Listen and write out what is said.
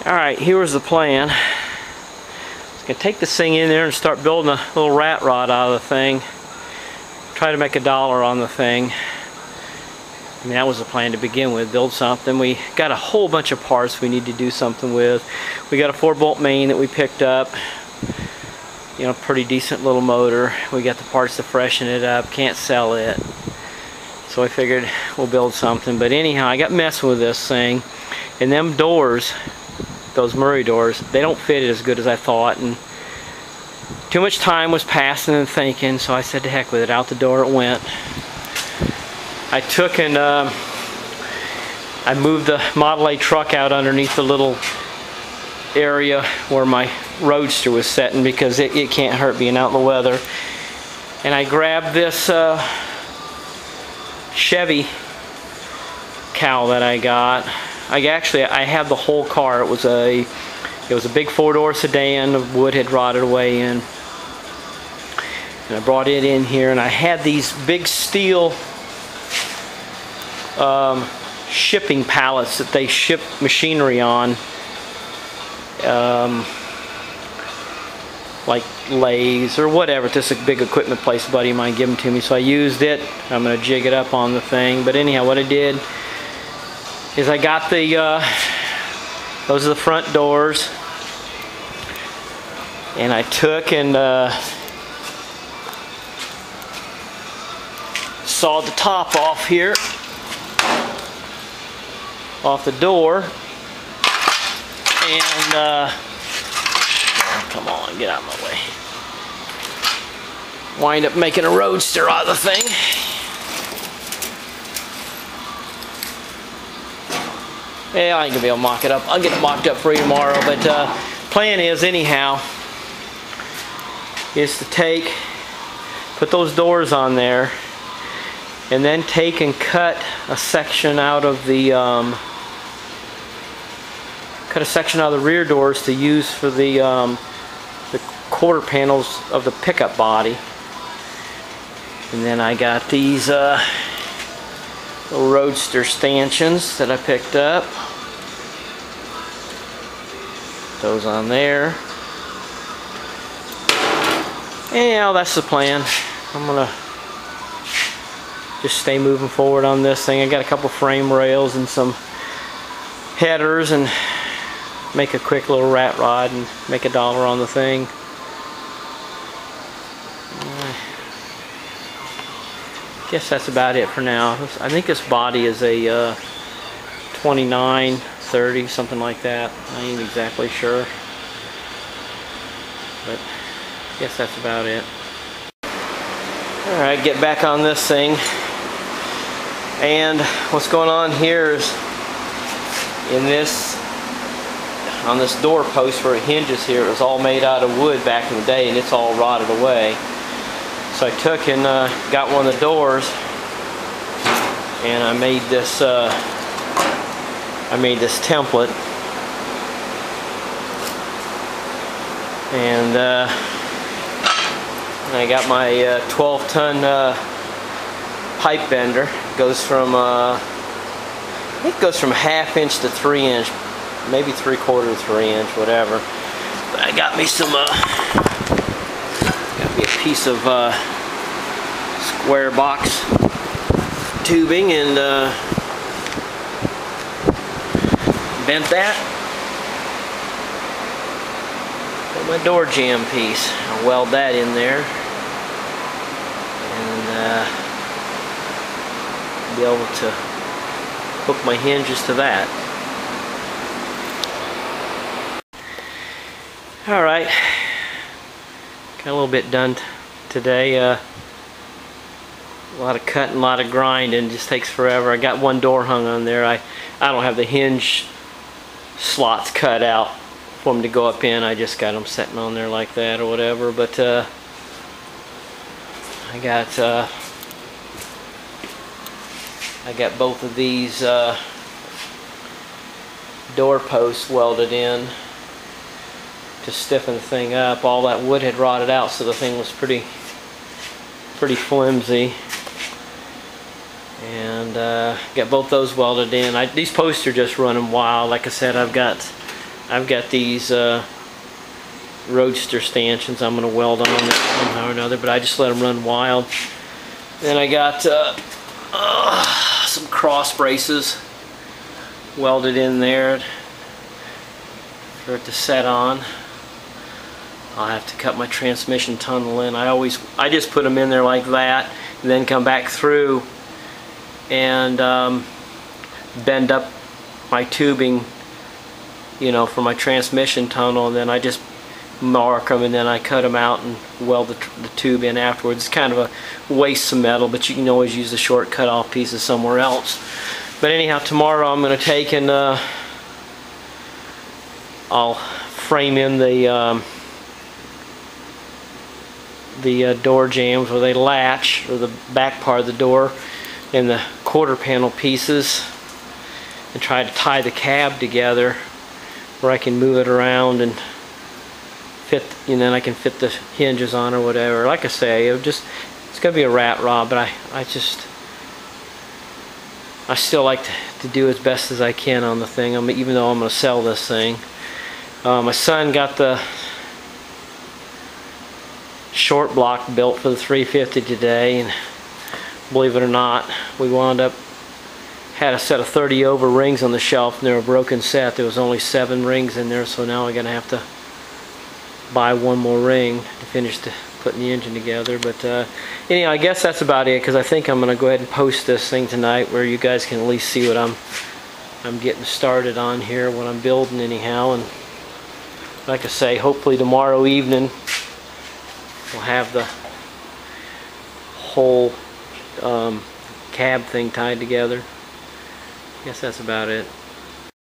Alright, here was the plan. I was going to take this thing in there and start building a little rat rod out of the thing. Try to make $1 on the thing. I mean, that was the plan to begin with, build something. We got a whole bunch of parts we need to do something with. We got a 4-bolt main that we picked up. You know, pretty decent little motor. We got the parts to freshen it up. Can't sell it. So I figured we'll build something. But anyhow, I got messing with this thing. And them doors, those Murray doors, they don't fit it as good as I thought. And too much time was passing and thinking, so I said to heck with it. Out the door it went. I took and I moved the Model A truck out underneath the little area where my Roadster was setting because it can't hurt being out in the weather. And I grabbed this Chevy cowl that I got. I have the whole car. It was a big 4-door sedan. The wood had rotted away in. And I brought it in here, and I had these big steel shipping pallets that they ship machinery on, like lathes or whatever. This is a big equipment place a buddy of mine gave them to me, so I used it. I'm going to jig it up on the thing. But anyhow, what I did is I got the those are the front doors, and I took and sawed the top off here, off the door, and come on, get out of my way. Wind up making a Roadster out of the thing. Yeah, I ain't gonna be able to mock it up. I'll get it mocked up for you tomorrow. But plan is, anyhow, is to put those doors on there, and then take and cut a section out of the rear doors to use for the quarter panels of the pickup body. And then I got these little Roadster stanchions that I picked up. Those on there. And that's the plan. I'm gonna just stay moving forward on this thing. I got a couple frame rails and some headers, and make a quick little rat rod and make $1 on the thing. Guess that's about it for now. I think this body is a 29, 30, something like that. I ain't exactly sure, but I guess that's about it. Alright, get back on this thing. And what's going on here is on this door post where it hinges here, it was all made out of wood back in the day, and it's all rotted away. So I took and got one of the doors, and I made this template, and I got my 12-ton pipe bender. It goes from I think it goes from 1/2 inch to 3 inch, maybe 3/4 to 3 inch, whatever. But I got me some a piece of square box tubing, and bent that. Got my door jamb piece. I'll weld that in there, and be able to hook my hinges to that. Alright, got a little bit done today. A lot of cutting, a lot of grinding, just takes forever. I got one door hung on there. I don't have the hinge slots cut out for them to go up in. I just got them sitting on there like that or whatever. But I got both of these door posts welded in to stiffen the thing up. All that wood had rotted out, so the thing was pretty flimsy. And got both those welded in. These posts are just running wild. Like I said, I've got I've got these roadster stanchions I'm going to weld on somehow or another, but I just let them run wild. Then I got some cross braces welded in there for it to set on. I'll have to cut my transmission tunnel in. I just put them in there like that, and then come back through and bend up my tubing, you know, for my transmission tunnel, and then I just mark them, and then I cut them out and weld the tube in afterwards. It's kind of a waste of metal, but you can always use the short cut off pieces somewhere else. But anyhow, tomorrow I'm going to take and I'll frame in the door jambs where they latch, or the back part of the door, and the quarter panel pieces, and try to tie the cab together where I can move it around and fit, and then I can fit the hinges on or whatever. Like I say, it's gonna be a rat rod, but I still like to do as best as I can on the thing. Even though I'm gonna sell this thing. My son got the short block built for the 350 today, and believe it or not, we wound up had a set of 30 over rings on the shelf, and they were a broken set. There was only 7 rings in there, so now I'm gonna have to buy one more ring to finish putting the engine together. But anyhow, I guess that's about it, because I think I'm gonna go ahead and post this thing tonight where you guys can at least see what I'm getting started on here, what I'm building anyhow. And like I say, hopefully tomorrow evening we'll have the whole cab thing tied together. I guess that's about it.